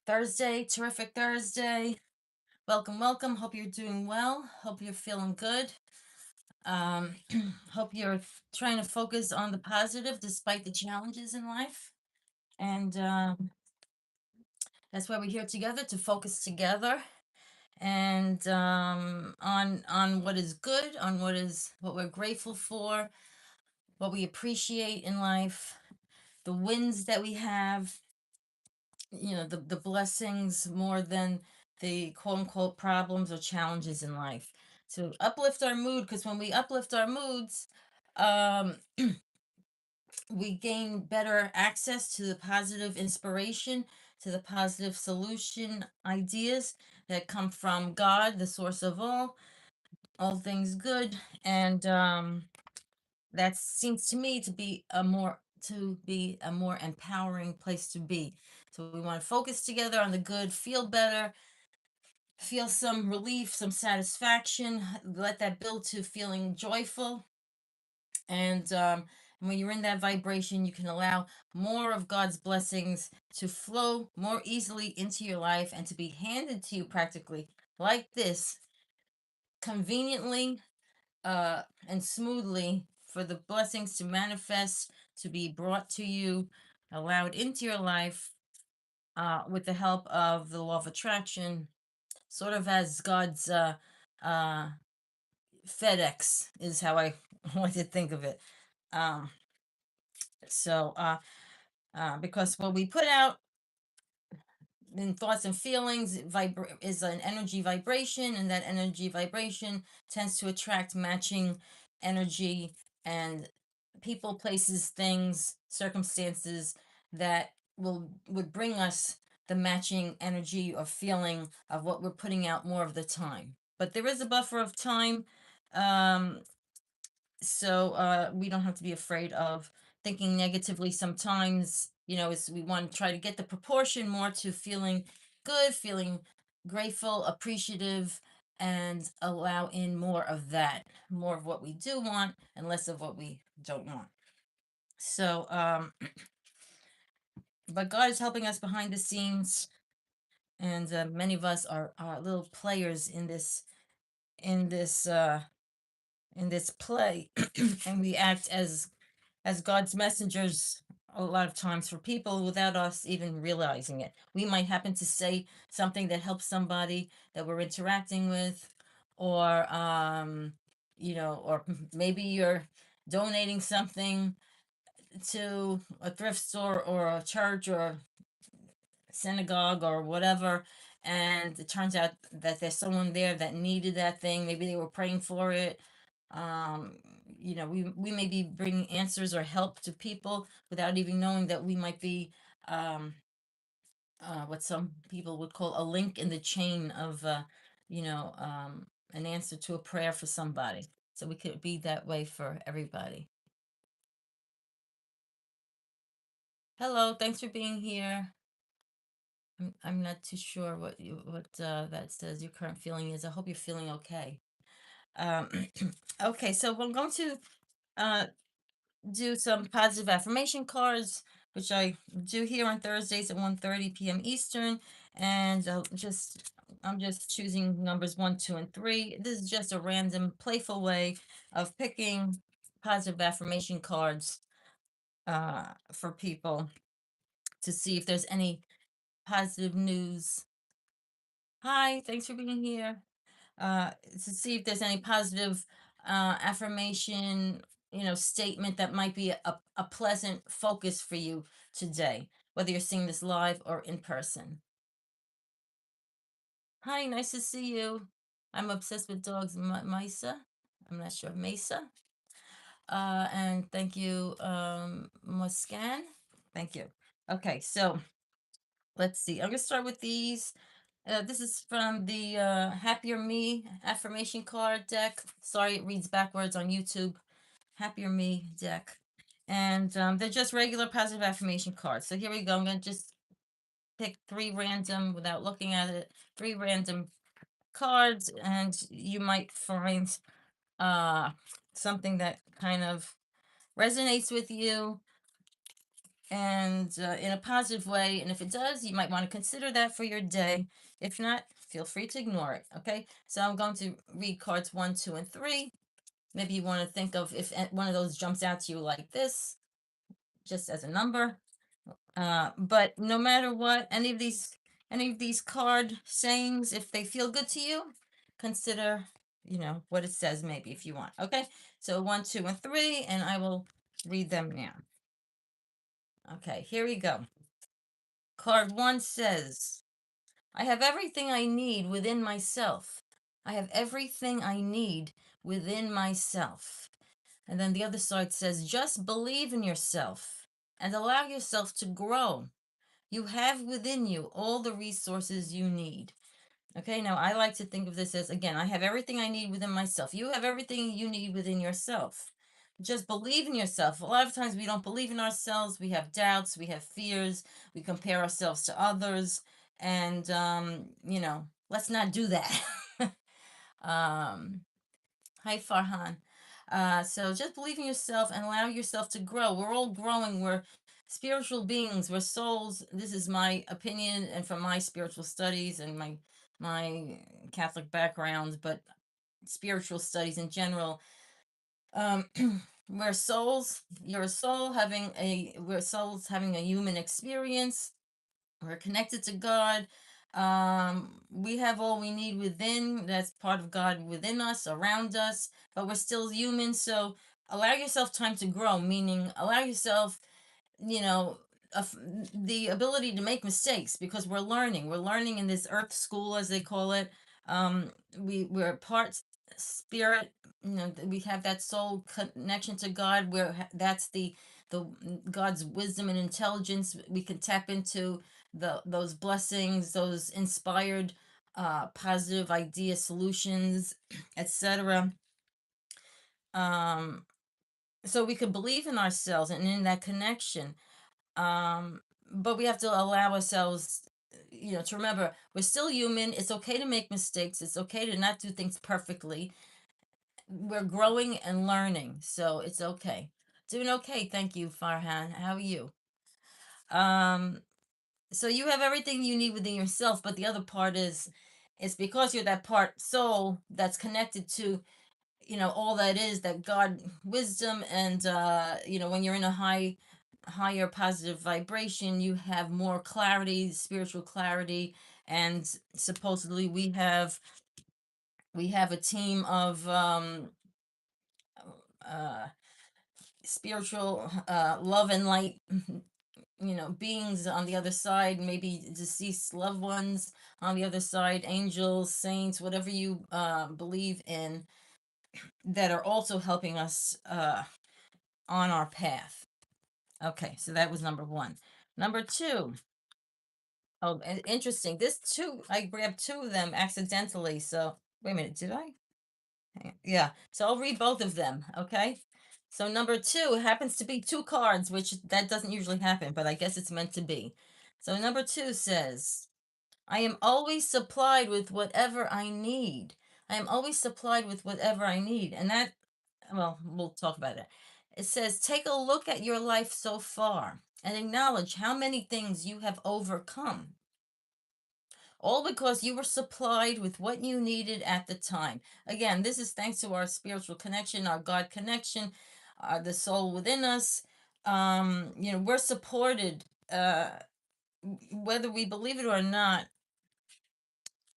Thursday, terrific Thursday. Welcome, welcome. Hope you're doing well. Hope you're feeling good. Um, hope you're trying to focus on the positive despite the challenges in life. And that's why we're here together to focus together and on what is good, on what we're grateful for, what we appreciate in life, the wins that we have, the blessings more than the quote unquote problems or challenges in life, to uplift our mood, because when we uplift our moods, um we gain better access to the positive inspiration, to the positive solution ideas that come from God, the source of all things good. And that seems to me to be a more empowering place to be. So we want to focus together on the good, feel better, feel some relief, some satisfaction, let that build to feeling joyful. And when you're in that vibration, you can allow more of God's blessings to flow more easily into your life and to be handed to you practically like this, conveniently and smoothly, for the blessings to manifest, to be brought to you, allowed into your life, with the help of the law of attraction, sort of as God's uh, FedEx is how I like to think of it. Um, because what we put out in thoughts and feelings is an energy vibration, and that energy vibration tends to attract matching energy and people, places, things, circumstances that would bring us the matching energy or feeling of what we're putting out more of the time. But there is a buffer of time, um, so we don't have to be afraid of thinking negatively sometimes. We want to try to get the proportion more to feeling good, feeling grateful, appreciative, and allow in more of that, more of what we do want and less of what we don't want. So but God is helping us behind the scenes, and many of us are little players in this uh in this play. And we act as God's messengers a lot of times for people without us even realizing it. We might happen to say something that helps somebody that we're interacting with, or or maybe you're donating something to a thrift store or a church or synagogue or whatever, and it turns out that there's someone there that needed that thing. Maybe they were praying for it. um we may be bringing answers or help to people without even knowing that we might be um what some people would call a link in the chain of an answer to a prayer for somebody. So we could be that way for everybody. Hello, thanks for being here. I'm not too sure what that says your current feeling is. I hope you're feeling okay. Um, okay, so we're going to uh, do some positive affirmation cards, which I do here on Thursdays at 1:30 p.m. Eastern, and I'm just choosing numbers 1, 2, and 3. This is just a random, playful way of picking positive affirmation cards for people to see if there's any positive news. Hi, thanks for being here. To see if there's any positive affirmation, statement that might be a pleasant focus for you today, whether you're seeing this live or in person. Hi, nice to see you. I'm obsessed with dogs, Misa. I'm not sure, Mesa. And thank you, Muscan. Thank you. Okay, so let's see. I'm gonna start with these. This is from the Happier Me affirmation card deck. Sorry, it reads backwards on YouTube. Happier Me deck. And they're just regular positive affirmation cards. So here we go. I'm going to just pick three random, without looking at it, three random cards, and you might find uh, something that kind of resonates with you. and in a positive way. And if it does, you might want to consider that for your day. If not, feel free to ignore it. Okay. So I'm going to read cards 1, 2, and 3. Maybe you want to think of if one of those jumps out to you like this, just as a number. But no matter what, any of these card sayings, if they feel good to you, consider, what it says maybe if you want. Okay. So 1, 2, and 3, and I will read them now. Okay, here we go. Card 1 says, I have everything I need within myself. I have everything I need within myself. And then the other side says, just believe in yourself and allow yourself to grow. You have within you all the resources you need. Okay, now I like to think of this as, again, I have everything I need within myself. You have everything you need within yourself. Just believe in yourself. A lot of times we don't believe in ourselves. We have doubts, we have fears, we compare ourselves to others. And, let's not do that. um, Hi, Farhan. So just believe in yourself and allow yourself to grow. We're all growing. We're spiritual beings. We're souls. This is my opinion and from my spiritual studies and my Catholic background, but spiritual studies in general. Um, we're souls. We're souls having a human experience. We're connected to God. We have all we need within. That's part of God within us, around us, but we're still human. So allow yourself time to grow, meaning allow yourself, you know, the ability to make mistakes because we're learning. We're learning in this earth school, as they call it. We're part spirit. We have that soul connection to God. Where that's the God's wisdom and intelligence. We can tap into those blessings, those inspired, positive idea solutions, etc. Um, so we could believe in ourselves and in that connection, um but we have to allow ourselves, to remember we're still human. It's okay to make mistakes. It's okay to not do things perfectly. We're growing and learning, so it's okay. Doing okay, thank you, Farhan. How are you? um so you have everything you need within yourself, but the other part is it's because you're that part soul that's connected to, all that is that God wisdom. And when you're in a higher positive vibration, you have more clarity, spiritual clarity. And supposedly we have a team of uh spiritual love and light, beings on the other side, maybe deceased loved ones on the other side, angels, saints, whatever you believe in, that are also helping us on our path. Okay, so that was number one. Number two, oh, interesting. This two, I grabbed two of them accidentally. So wait a minute, did I? Yeah, so I'll read both of them. Okay. So number two happens to be two cards, which that doesn't usually happen, but I guess it's meant to be. So number two says, I am always supplied with whatever I need. I am always supplied with whatever I need. And that, well, we'll talk about it. It says, take a look at your life so far and acknowledge how many things you have overcome, all because you were supplied with what you needed at the time. Again, this is thanks to our spiritual connection, our God connection, the soul within us. We're supported, whether we believe it or not.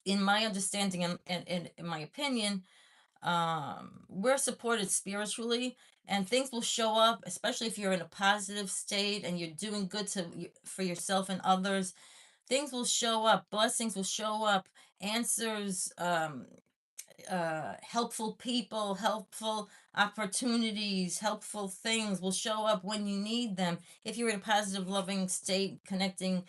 In my understanding and in my opinion, we're supported spiritually, and things will show up, especially if you're in a positive state and you're doing good for yourself and others. Things will show up, blessings will show up, answers, helpful people, helpful opportunities, helpful things will show up when you need them. If you're in a positive, loving state, connecting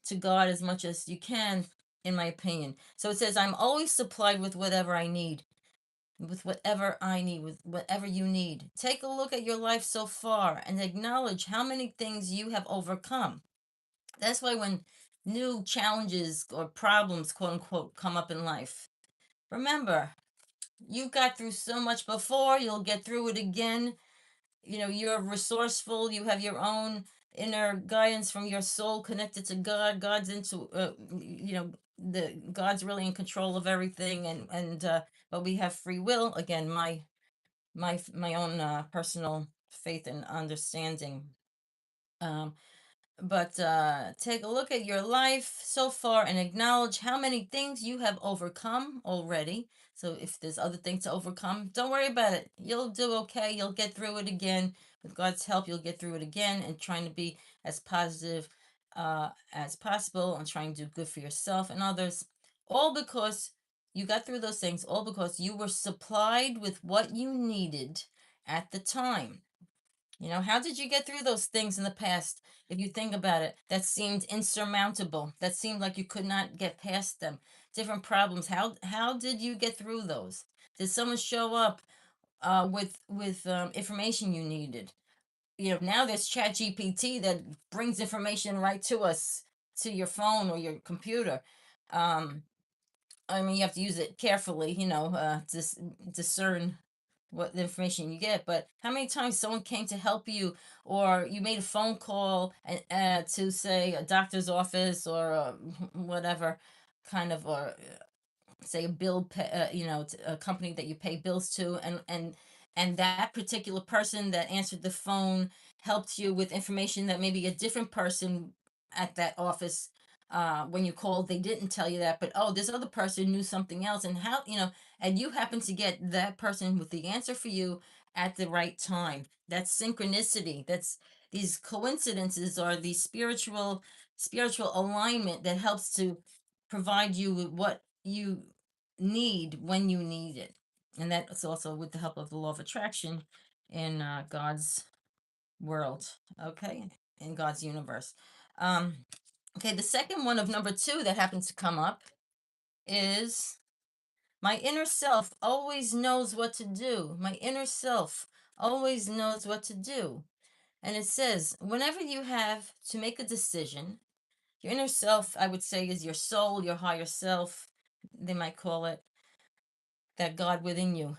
to God as much as you can, in my opinion. So it says, I'm always supplied with whatever I need. With whatever I need, with whatever you need. Take a look at your life so far and acknowledge how many things you have overcome. That's why when new challenges or problems, quote unquote, come up in life, remember, you got through so much before, you'll get through it again. You're resourceful, you have your own inner guidance from your soul connected to God. God's into the God's really in control of everything, and but we have free will. Again, my own personal faith and understanding. Um, but take a look at your life so far and acknowledge how many things you have overcome already. So if there's other things to overcome, don't worry about it. You'll do okay. You'll get through it again. With God's help, you'll get through it again, and trying to be as positive as possible and trying to do good for yourself and others. All because you got through those things, all because you were supplied with what you needed at the time. How did you get through those things in the past? If you think about it, that seemed insurmountable. That seemed like you could not get past them. Different problems. How did you get through those? Did someone show up with information you needed? Now there's Chat GPT that brings information right to us, to your phone or your computer. Um, I mean, you have to use it carefully, discern what the information you get. But how many times someone came to help you, or you made a phone call and to say a doctor's office or whatever kind of, or say a a company that you pay bills to, and that particular person that answered the phone helped you with information that maybe a different person at that office, when you called, they didn't tell you that, but oh, this other person knew something else, and and you happen to get that person with the answer for you at the right time. That's synchronicity. That's these coincidences, or the spiritual alignment that helps to provide you with what you need when you need it. And that's also with the help of the law of attraction in God's world, okay, in God's universe. Um, okay, the second one of number two that happens to come up is my inner self always knows what to do. My inner self always knows what to do. And it says, whenever you have to make a decision, your inner self, I would say, is your soul, your higher self, they might call it, that God within you,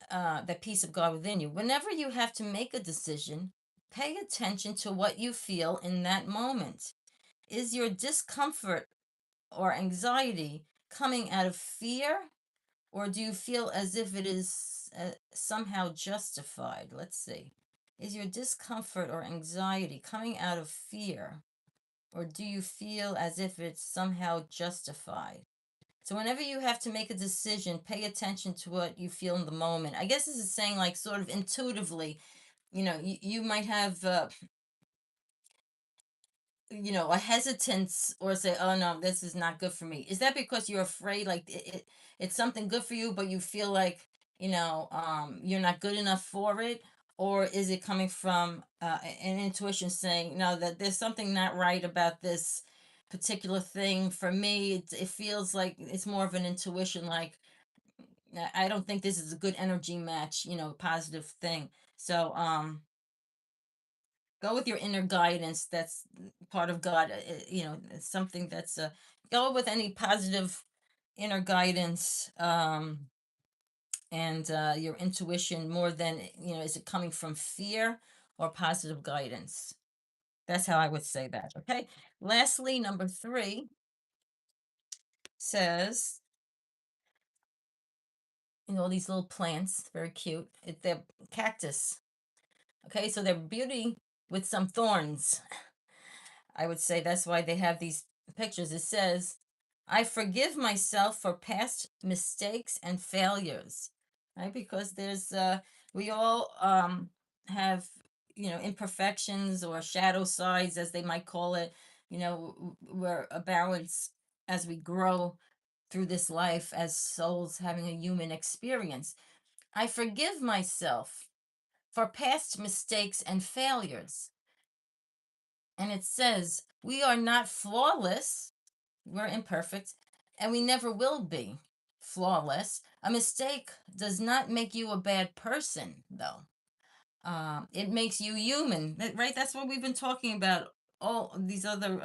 that peace of God within you. Whenever you have to make a decision, pay attention to what you feel in that moment. Is your discomfort or anxiety coming out of fear, or do you feel as if it is somehow justified? Let's see. Is your discomfort or anxiety coming out of fear, or do you feel as if it's somehow justified? So whenever you have to make a decision, pay attention to what you feel in the moment. I guess this is saying, like, sort of intuitively, you might have a hesitance, or say, oh no, this is not good for me. Is that because you're afraid, like it's something good for you, but you feel like, you're not good enough for it? Or is it coming from an intuition saying, no, that there's something not right about this particular thing for me? It feels like it's more of an intuition, like, I don't think this is a good energy match, positive thing. So go with your inner guidance. That's part of God. It's something that's go with any positive inner guidance, and your intuition, more than, is it coming from fear or positive guidance? That's how I would say that. Okay. Lastly, number three says, all these little plants, very cute. They're cactus. Okay, so they're beauty with some thorns. I would say that's why they have these pictures. It says, I forgive myself for past mistakes and failures. Right? Because we all have, imperfections or shadow sides, as they might call it. We're a balance as we grow through this life as souls having a human experience. I forgive myself for past mistakes and failures. And it says, we are not flawless, we're imperfect, and we never will be flawless. A mistake does not make you a bad person, though. It makes you human, right? That's what we've been talking about, all these other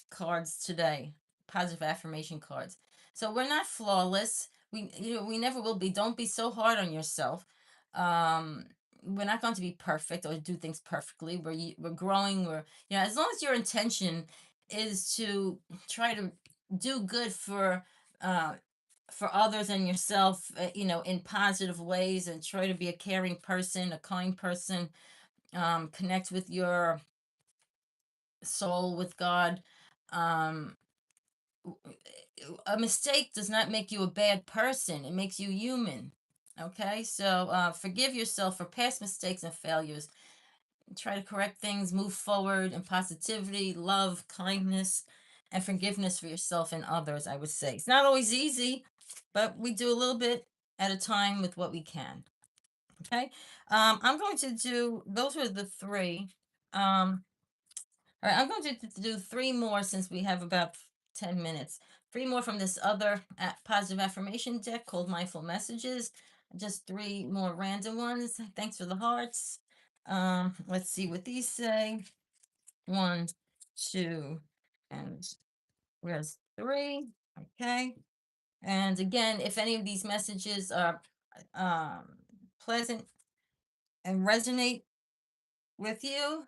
cards today, positive affirmation cards. So we're not flawless. We never will be. Don't be so hard on yourself. Um, we're not going to be perfect or do things perfectly. We're growing. As long as your intention is to try to do good uh, for others and yourself, in positive ways, and try to be a caring person, a kind person, connect with your soul, with God. Um, a mistake does not make you a bad person, it makes you human. Okay, so forgive yourself for past mistakes and failures. Try to correct things, move forward in positivity, love, kindness, and forgiveness for yourself and others. I would say it's not always easy, but we do a little bit at a time with what we can. Okay, I'm going to do, those were the three. All right, I'm going to do three more since we have about 10 minutes. Three more from this other positive affirmation deck called Mindful Messages. Just three more random ones. Thanks for the hearts. Let's see what these say. One, two, and where's three? Okay. And again, if any of these messages are pleasant and resonate with you,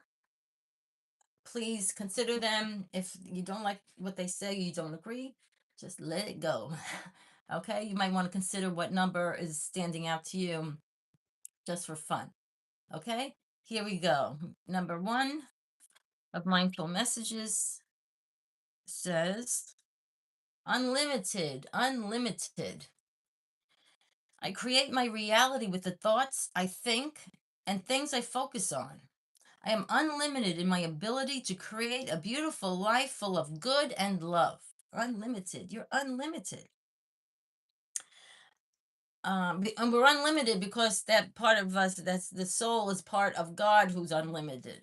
please consider them. If you don't like what they say, you don't agree, just let it go. Okay, you might want to consider what number is standing out to you just for fun. Okay, here we go. Number one of Mindful Messages says, unlimited, unlimited. I create my reality with the thoughts I think and things I focus on. I am unlimited in my ability to create a beautiful life full of good and love. Unlimited. You're unlimited. And we're unlimited because that part of us, that's the soul, is part of God, who's unlimited.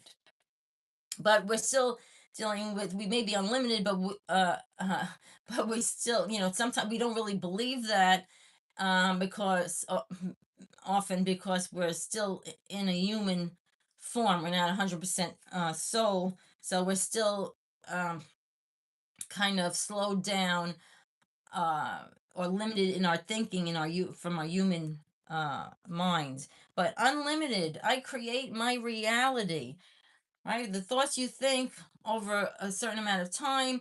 But we're still dealing with, we may be unlimited, but but we still, sometimes we don't really believe that, because often because we're still in a human form. We're not 100% soul, so we're still um, kind of slowed down, uh, or limited in our thinking, in our from our human minds. But unlimited, I create my reality. Right, the thoughts you think over a certain amount of time,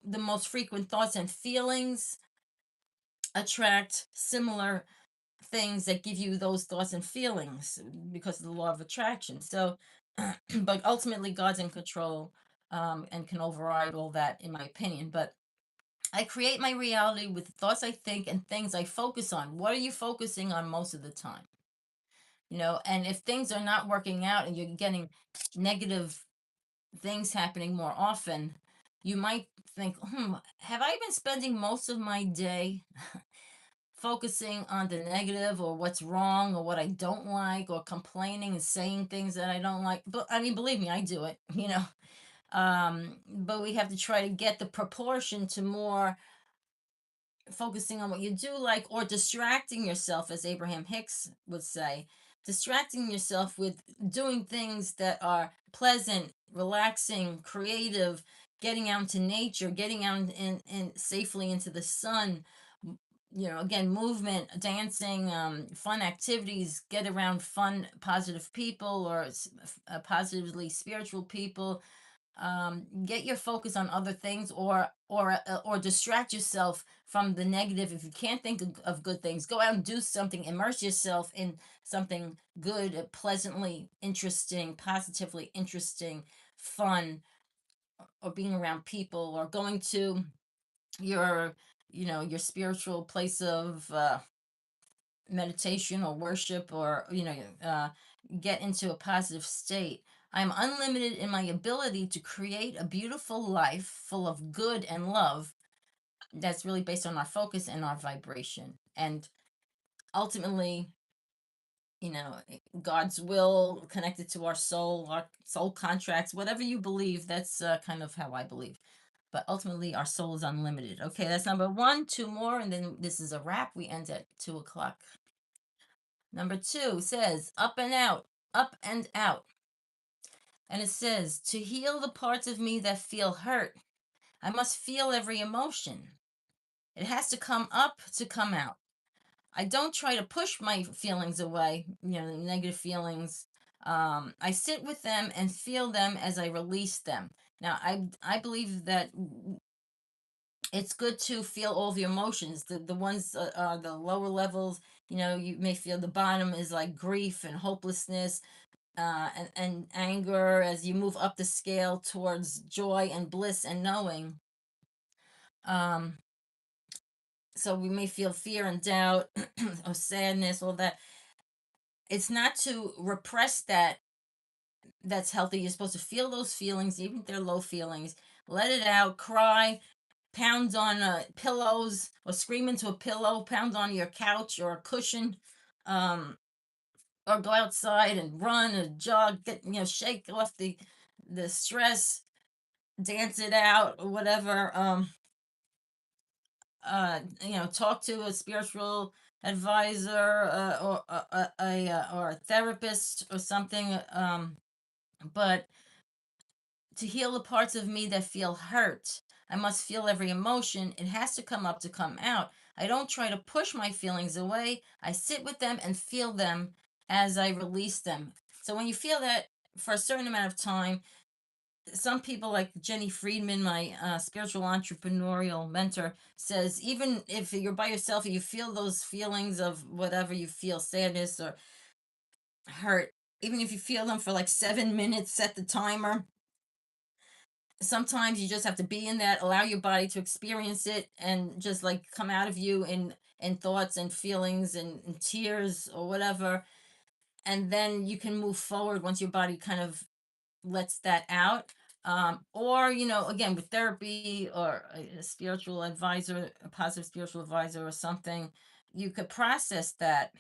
the most frequent thoughts and feelings attract similar things that give you those thoughts and feelings because of the law of attraction. So, but ultimately, God's in control, and can override all that, in my opinion. But I create my reality with the thoughts I think and things I focus on. What are you focusing on most of the time? And if things are not working out and you're getting negative things happening more often, you might think, have I been spending most of my day focusing on the negative, or what's wrong, or what I don't like, or complaining and saying things that I don't like? But I mean, believe me, I do it, but we have to try to get the proportion to more focusing on what you do like, or distracting yourself, as Abraham Hicks would say, distracting yourself with doing things that are pleasant, relaxing, creative, getting out into nature, getting out in safely into the sun. Again, movement, dancing, fun activities, get around fun, positive people, or positively spiritual people. Get your focus on other things, or distract yourself from the negative. If you can't think of good things, go out and do something, immerse yourself in something good, pleasantly interesting, positively interesting, fun, or being around people, or going to your your spiritual place of meditation or worship, or get into a positive state. I'm unlimited in my ability to create a beautiful life full of good and love. That's really based on our focus and our vibration. And ultimately, God's will connected to our soul contracts, whatever you believe, that's kind of how I believe. But ultimately, our soul is unlimited. Okay, that's number one. Two more, and then this is a wrap. We end at 2 o'clock. Number two says, up and out, up and out. And it says, to heal the parts of me that feel hurt, I must feel every emotion. It has to come up to come out. I don't try to push my feelings away, negative feelings. I sit with them and feel them as I release them. Now, I believe that it's good to feel all the emotions. The ones are the lower levels. You may feel the bottom is like grief and hopelessness, and anger as you move up the scale towards joy and bliss and knowing. Um, so we may feel fear and doubt or sadness, all that. It's not to repress that. That's healthy. You're supposed to feel those feelings, even if they're low feelings. Let it out, cry, pound on pillows, or scream into a pillow, pound on your couch or a cushion, um, or go outside and run or jog, shake off the stress, dance it out, or whatever. Talk to a spiritual advisor, or or a therapist or something. But to heal the parts of me that feel hurt, I must feel every emotion. It has to come up to come out. I don't try to push my feelings away. I sit with them and feel them as I release them. So when you feel that for a certain amount of time, some people like Jenny Friedman, my spiritual entrepreneurial mentor, says even if you're by yourself and you feel those feelings of whatever you feel, sadness or hurt, even if you feel them for like 7 minutes, set the timer. Sometimes you just have to be in that, allow your body to experience it, and just like come out of you in thoughts and feelings and tears or whatever. And then you can move forward once your body kind of lets that out. Or, again, with therapy or a spiritual advisor, a positive spiritual advisor or something, you could process that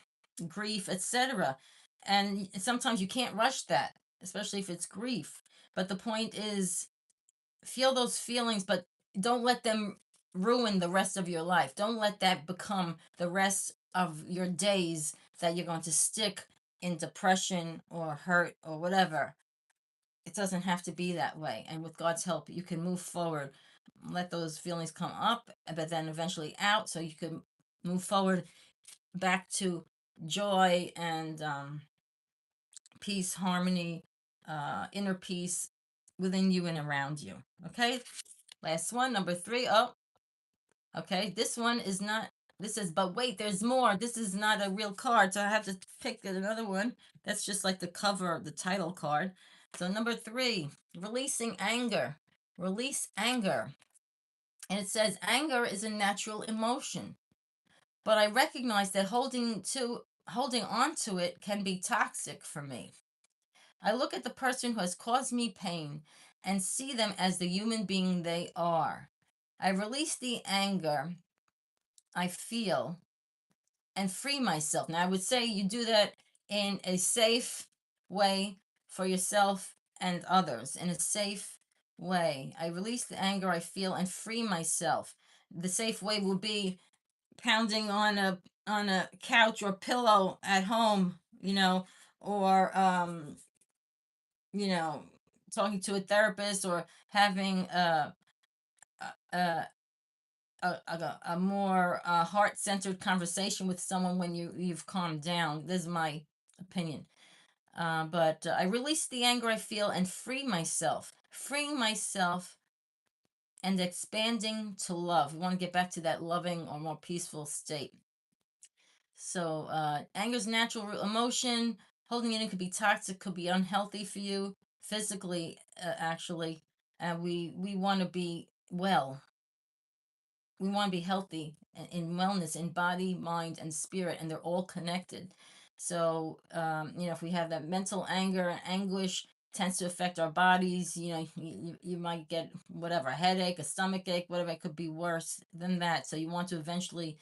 grief, etc. And sometimes you can't rush that, especially if it's grief. But the point is, feel those feelings, but don't let them ruin the rest of your life. Don't let that become the rest of your days, that you're going to stick in depression or hurt or whatever. It doesn't have to be that way. And with God's help, you can move forward. Let those feelings come up, but then eventually out, so you can move forward back to joy and peace, harmony, inner peace within you and around you. Okay, last one, number 3. Oh, okay, this one is not. This is, but wait, there's more. This is not a real card, so I have to pick another one. That's just like the cover, the title card. So number 3, releasing anger. Release anger. And it says anger is a natural emotion, but I recognize that holding on to it can be toxic for me. I look at the person who has caused me pain and see them as the human being they are. I release the anger I feel and free myself. Now, I would say you do that in a safe way for yourself and others, in a safe way. I release the anger I feel and free myself. The safe way will be pounding on a couch or pillow at home, or you know, talking to a therapist, or having a a more heart-centered conversation with someone when you've calmed down. This is my opinion. But I release the anger I feel and free myself. Freeing myself and expanding to love. We want to get back to that loving or more peaceful state. So anger is natural emotion. Holding it in could be toxic, could be unhealthy for you physically, actually. We want to be well. We want to be healthy in wellness, in body, mind, and spirit, and they're all connected. So, if we have that mental anger and anguish, tends to affect our bodies. You might get whatever, a headache, a stomach ache, whatever. It could be worse than that. So you want to eventually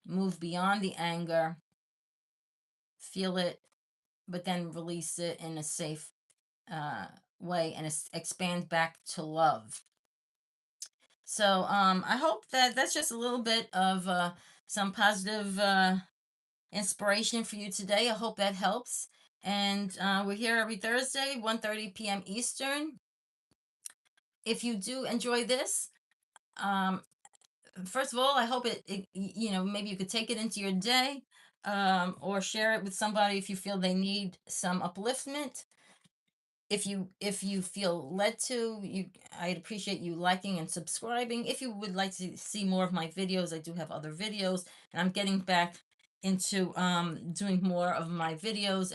move beyond the anger, feel it, but then release it in a safe uh, way, and expand back to love. So I hope that that's just a little bit of some positive inspiration for you today. I hope that helps. And we're here every Thursday, 1:30 p.m. Eastern. If you do enjoy this, um, first of all, I hope maybe you could take it into your day. or share it with somebody if you feel they need some upliftment. If you feel led to, I'd appreciate you liking and subscribing. If you would like to see more of my videos, I do have other videos, and I'm getting back into doing more of my videos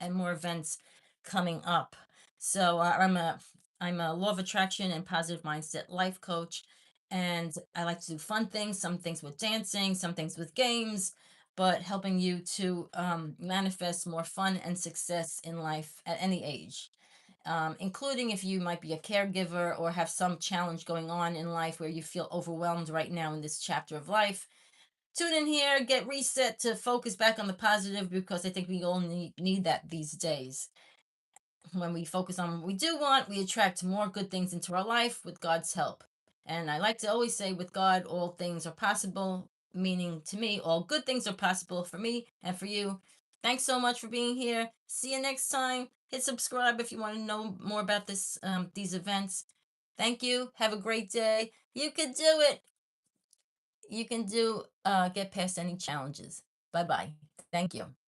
and more events coming up. So I'm a law of attraction and positive mindset life coach, and I like to do fun things, some things with dancing, some things with games, but helping you to manifest more fun and success in life at any age, including if you might be a caregiver or have some challenge going on in life where you feel overwhelmed right now in this chapter of life. Tune in here, get reset to focus back on the positive, because I think we all need that these days. When we focus on what we do want, we attract more good things into our life with God's help. And I like to always say, with God, all things are possible, meaning to me, all good things are possible for me and for you. Thanks so much for being here. See you next time. Hit subscribe if you want to know more about these events. Thank you. Have a great day. You can do it. You can get past any challenges. Bye bye. Thank you.